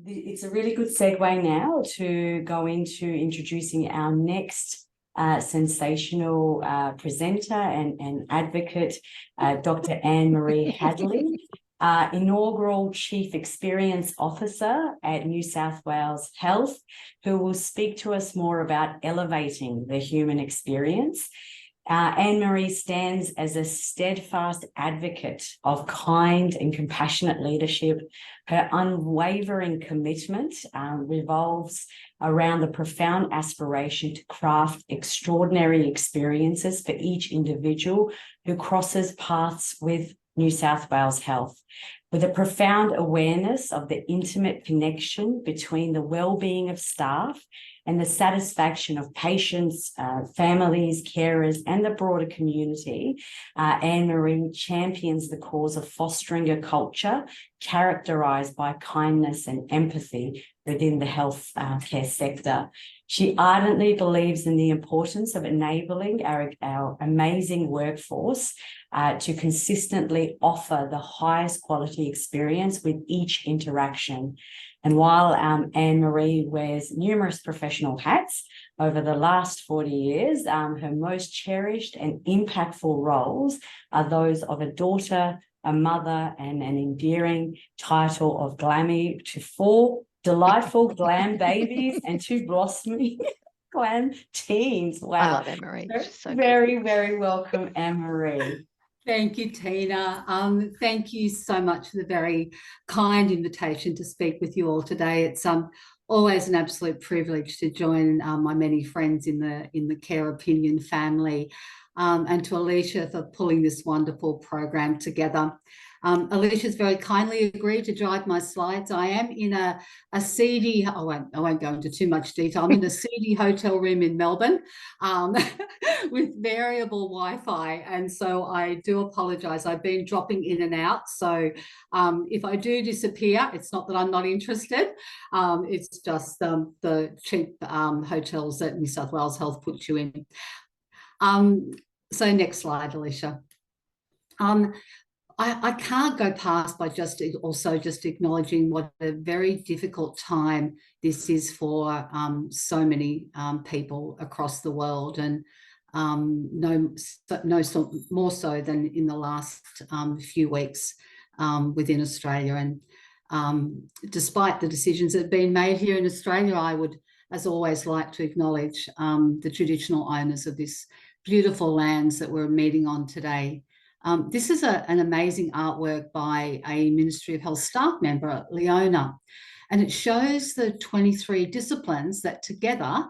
it's a really good segue now to go into introducing our next sensational presenter and advocate, Dr. Anne-Marie Hadley, inaugural Chief Experience Officer at New South Wales Health, who will speak to us more about elevating the human experience. Anne-Marie stands as a steadfast advocate of kind and compassionate leadership. Her unwavering commitment revolves around the profound aspiration to craft extraordinary experiences for each individual who crosses paths with New South Wales Health, with a profound awareness of the intimate connection between the well-being of staff and the satisfaction of patients, families, carers, and the broader community. Anne-Marie champions the cause of fostering a culture characterised by kindness and empathy within the health care sector. She ardently believes in the importance of enabling our amazing workforce to consistently offer the highest quality experience with each interaction. And while Anne-Marie wears numerous professional hats over the last 40 years, her most cherished and impactful roles are those of a daughter, a mother, and an endearing title of Glammy to 4 delightful glam babies and 2 blossoming glam teens. Wow. I love Anne-Marie. So very, very welcome, Anne-Marie. Thank you, Tina. Thank you so much for the very kind invitation to speak with you all today. It's always an absolute privilege to join my many friends in the Care Opinion family, and to Alicia for pulling this wonderful program together. Alicia's very kindly agreed to drive my slides. I am in a seedy, I won't go into too much detail. I'm in a seedy hotel room in Melbourne with variable Wi-Fi. And so I do apologise. I've been dropping in and out. So if I do disappear, it's not that I'm not interested. It's just the cheap hotels that New South Wales Health puts you in. So next slide, Alicia. I can't go past by just acknowledging what a very difficult time this is for so many people across the world, and no more so than in the last few weeks within Australia. And despite the decisions that have been made here in Australia, I would, as always, like to acknowledge the traditional owners of this beautiful lands that we're meeting on today. This is an amazing artwork by a Ministry of Health staff member, Leona, and it shows the 23 disciplines that together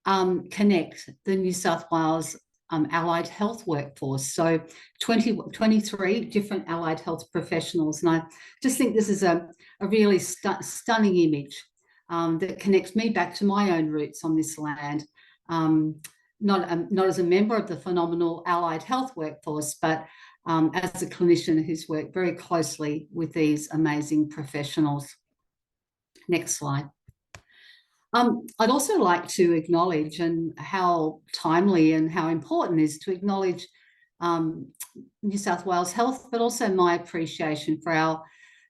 connect the New South Wales allied health workforce. So 23 different allied health professionals. And I just think this is a really stunning image that connects me back to my own roots on this land. Not as a member of the phenomenal allied health workforce, but as a clinician who's worked very closely with these amazing professionals. Next slide. I'd also like to acknowledge and how timely and how important it is to acknowledge New South Wales Health, but also my appreciation for our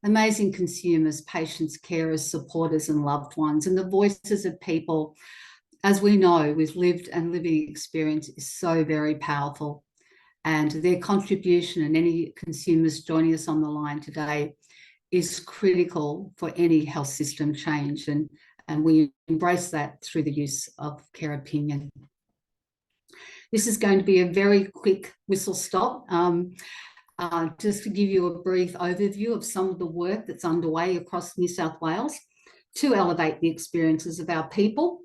amazing consumers, patients, carers, supporters and loved ones, and the voices of people, as we know, with lived and living experience is so very powerful. And their contribution, and any consumers joining us on the line today, is critical for any health system change. And we embrace that through the use of Care Opinion. This is going to be a very quick whistle stop, just to give you a brief overview of some of the work that's underway across New South Wales to elevate the experiences of our people,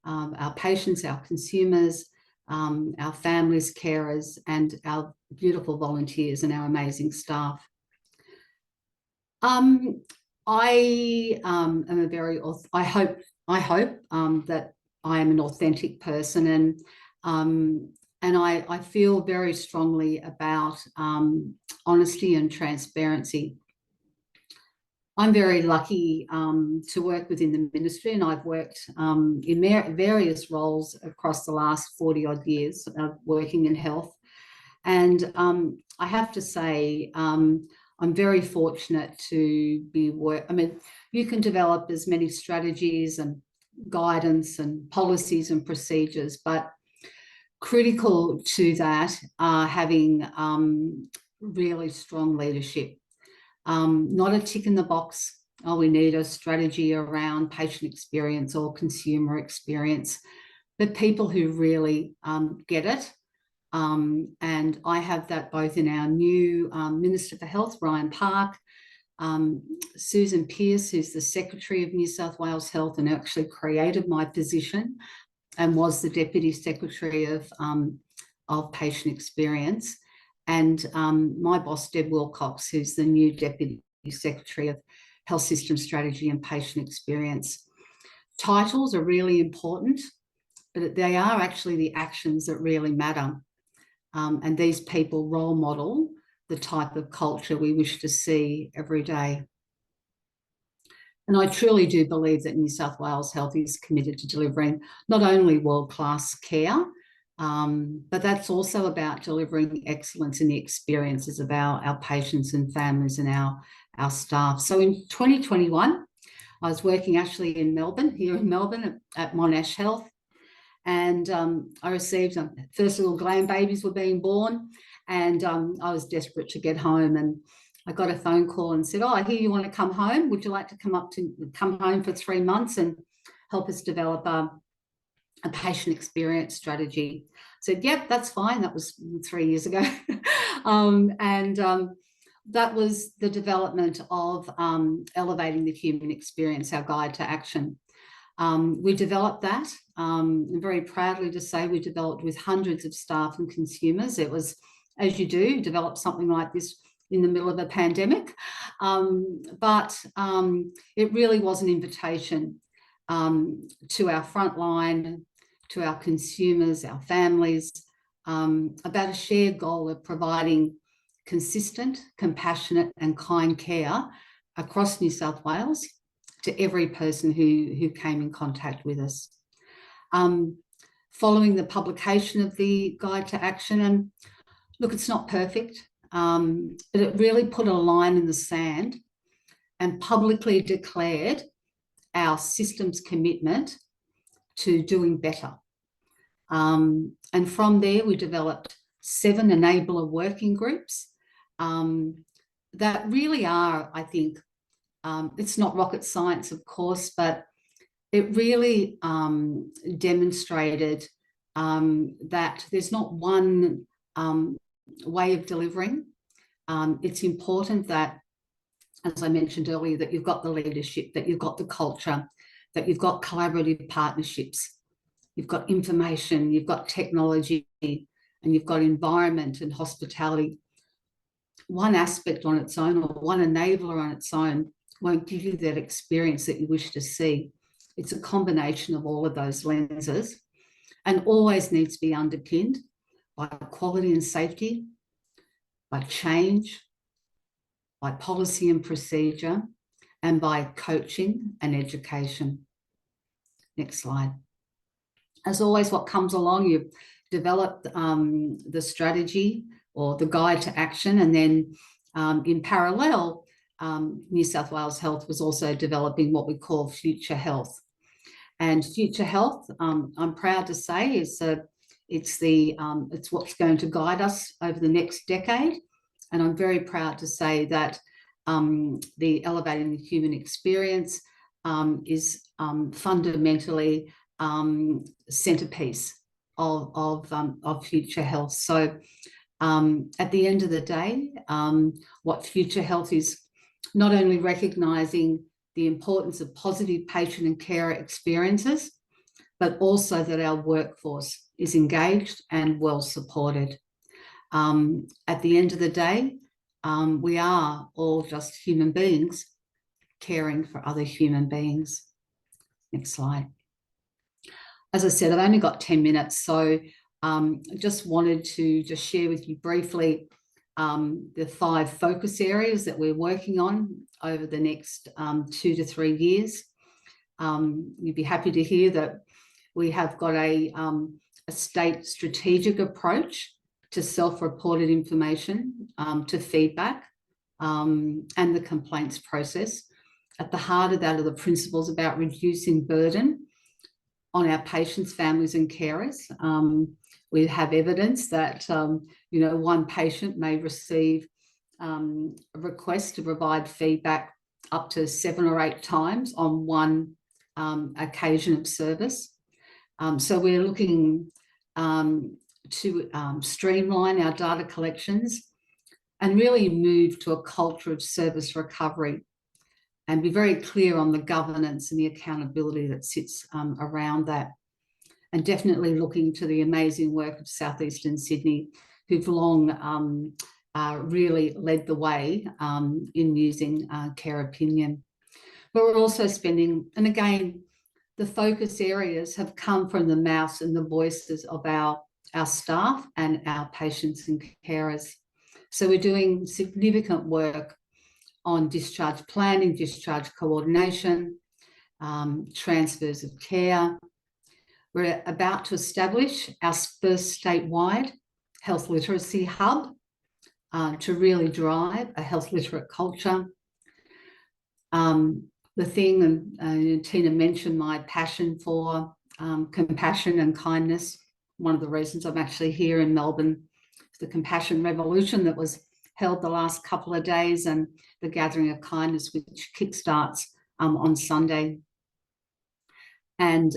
our patients, our consumers, our families, carers, and our beautiful volunteers and our amazing staff. I am a very, I hope that I am an authentic person, and I feel very strongly about honesty and transparency. I'm very lucky to work within the ministry, and I've worked in various roles across the last 40 odd years working in health. And I have to say, I'm very fortunate to be I mean, you can develop as many strategies and guidance and policies and procedures, but critical to that are having really strong leadership. Not a tick in the box, oh, we need a strategy around patient experience or consumer experience, but people who really get it. And I have that both in our new Minister for Health, Ryan Park, Susan Pearce, who's the Secretary of New South Wales Health and actually created my position and was the Deputy Secretary of Patient Experience, and my boss, Deb Wilcox, who's the new Deputy Secretary of Health System Strategy and Patient Experience. Titles are really important, but they are actually the actions that really matter. And these people role model the type of culture we wish to see every day. And I truly do believe that New South Wales Health is committed to delivering not only world-class care, but that's also about delivering excellence in the experiences of our patients and families and our staff. So in 2021, I was working actually in Melbourne, here in Melbourne at Monash Health. And I received, first little gland babies were being born, and I was desperate to get home. And I got a phone call and said, oh, I hear you want to come home. Would you like to come home for 3 months and help us develop a patient experience strategy? I said, yep, that's fine. That was 3 years ago. That was the development of Elevating the Human Experience, our guide to action. We developed that. I'm very proudly to say we developed with hundreds of staff and consumers. It was, as you do, develop something like this in the middle of a pandemic. But it really was an invitation to our frontline, to our consumers, our families, about a shared goal of providing consistent, compassionate and kind care across New South Wales to every person who came in contact with us. Following the publication of the Guide to Action, and look, it's not perfect, but it really put a line in the sand and publicly declared our system's commitment to doing better. And from there, we developed 7 enabler working groups that really are, I think, it's not rocket science, of course, but it really demonstrated that there's not one way of delivering. It's important that, as I mentioned earlier, that you've got the leadership, that you've got the culture, that you've got collaborative partnerships, you've got information, you've got technology, and you've got environment and hospitality. One aspect on its own or one enabler on its own won't give you that experience that you wish to see. It's a combination of all of those lenses and always needs to be underpinned by quality and safety, by change, by policy and procedure, and by coaching and education. Next slide. As always, what comes along, you've developed the strategy or the guide to action, and then in parallel, New South Wales Health was also developing what we call Future Health. And Future Health, I'm proud to say, is it's what's going to guide us over the next decade. And I'm very proud to say that the Elevating the Human Experience is fundamentally centerpiece of Future Health. So at the end of the day, what Future Health is not only recognising the importance of positive patient and carer experiences, but also that our workforce is engaged and well supported. At the end of the day, we are all just human beings caring for other human beings. Next slide. As I said, I've only got 10 minutes, so just wanted to just share with you briefly the 5 focus areas that we're working on over the next 2 to 3 years. You'd be happy to hear that we have got a state strategic approach to self-reported information, to feedback and the complaints process. At the heart of that are the principles about reducing burden on our patients, families, and carers. We have evidence that one patient may receive a request to provide feedback up to 7 or 8 times on one occasion of service. So we're looking to streamline our data collections and really move to a culture of service recovery and be very clear on the governance and the accountability that sits around that. And definitely looking to the amazing work of Southeastern Sydney, who've long really led the way in using care opinion. But we're also spending, and again, the focus areas have come from the mouths and the voices of our staff and our patients and carers. So we're doing significant work on discharge planning, discharge coordination, transfers of care. We're about to establish our first statewide health literacy hub to really drive a health literate culture. The thing, and Tina mentioned my passion for compassion and kindness. One of the reasons I'm actually here in Melbourne is the Compassion Revolution that was held the last couple of days, and the Gathering of Kindness, which kickstarts on Sunday. And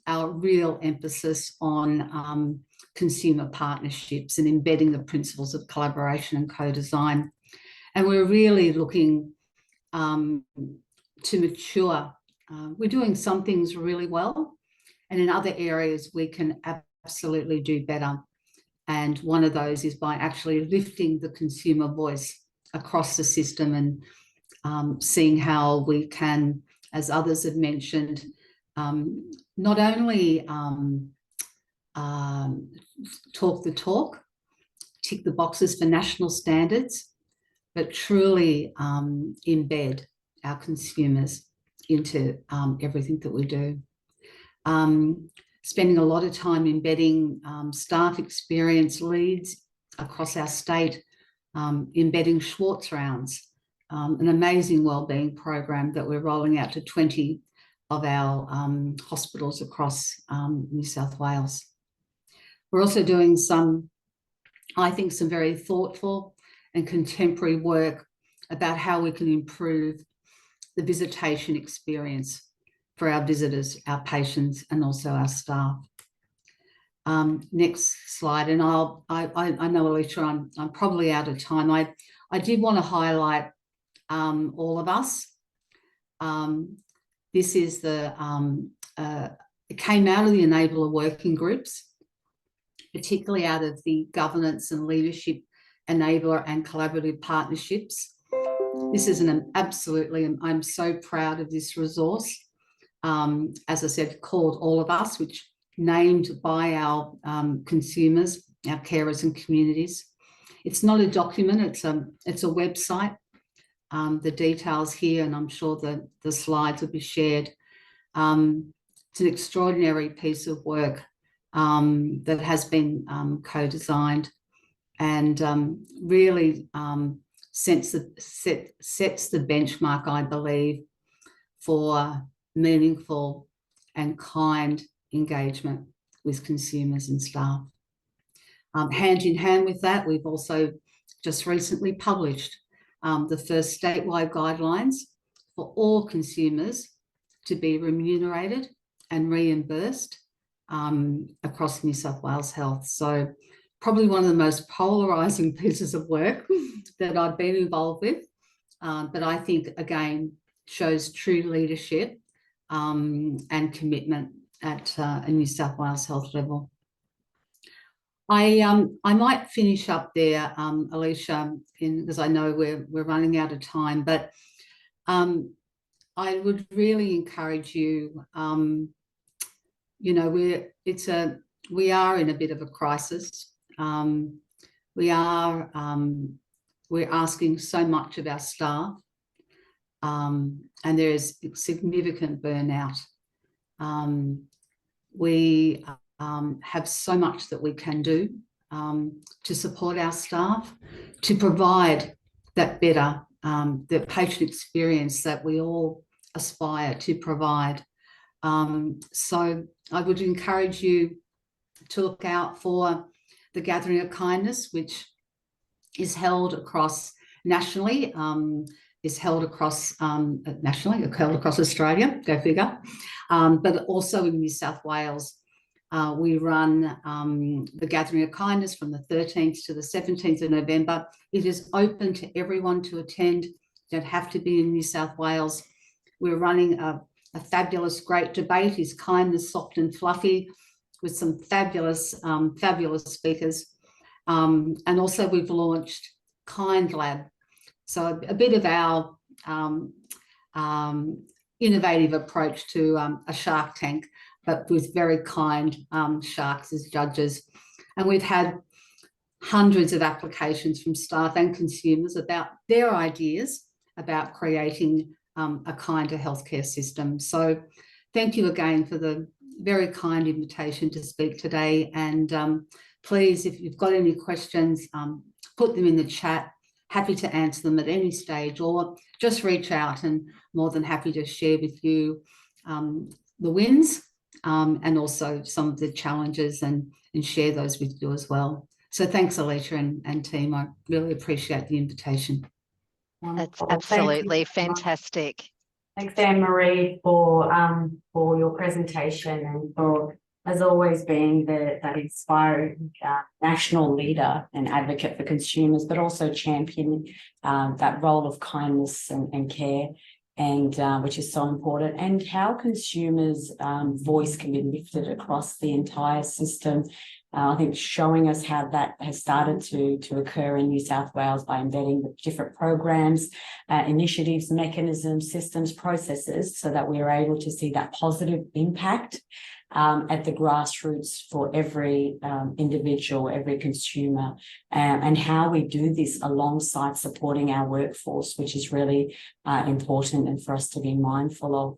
our real emphasis on consumer partnerships and embedding the principles of collaboration and co-design. And we're really looking to mature. We're doing some things really well, and in other areas we can absolutely do better. And one of those is by actually lifting the consumer voice across the system and seeing how we can, as others have mentioned, not only talk the talk, tick the boxes for national standards, but truly embed our consumers into everything that we do. Spending a lot of time embedding staff experience leads across our state, embedding Schwartz rounds, an amazing wellbeing program that we're rolling out to 20 of our hospitals across New South Wales. We're also doing some very thoughtful and contemporary work about how we can improve the visitation experience for our visitors, our patients, and also our staff. Next slide, and I know, Alicia, I'm probably out of time. I did want to highlight all of us. This is it came out of the enabler working groups, particularly out of the governance and leadership enabler and collaborative partnerships. This is I'm so proud of this resource. As I said, called All of Us, which named by our consumers, our carers and communities. It's not a document, it's a website. The details here, and I'm sure the slides will be shared. It's an extraordinary piece of work that has been co-designed and really sets the benchmark, I believe, for meaningful and kind engagement with consumers and staff. Hand in hand with that, we've also just recently published the first statewide guidelines for all consumers to be remunerated and reimbursed across New South Wales Health. So probably one of the most polarising pieces of work that I've been involved with, but I think, again, shows true leadership and commitment at a New South Wales Health level. I might finish up there, Alicia, because I know we're running out of time, but I would really encourage you. We are in a bit of a crisis. We're asking so much of our staff, and there is significant burnout. We have so much that we can do to support our staff, to provide that better, the patient experience that we all aspire to provide. So I would encourage you to look out for the Gathering of Kindness, which is held across nationally, held across Australia, go figure, but also in New South Wales. We run the Gathering of Kindness from the 13th to the 17th of November. It is open to everyone to attend. You don't have to be in New South Wales. We're running a fabulous, great debate, Is Kindness Soft and Fluffy, with some fabulous, fabulous speakers. And also we've launched Kind Lab. So a bit of our innovative approach to a Shark Tank, but with very kind sharks as judges. And we've had hundreds of applications from staff and consumers about their ideas about creating a kinder healthcare system. So thank you again for the very kind invitation to speak today. And please, if you've got any questions, put them in the chat. Happy to answer them at any stage, or just reach out, and more than happy to share with you the wins and also some of the challenges, and share those with you as well. So thanks, Alicia and team. I really appreciate the invitation. That's absolutely fantastic. Thanks, Anne-Marie, for your presentation, and for, as always, being that inspiring national leader and advocate for consumers, but also championing that role of kindness and care, and which is so important, and how consumers' voice can be lifted across the entire system. I think showing us how that has started to occur in New South Wales by embedding the different programs, initiatives, mechanisms, systems, processes, so that we are able to see that positive impact at the grassroots for every individual, every consumer, and how we do this alongside supporting our workforce, which is really important and for us to be mindful of.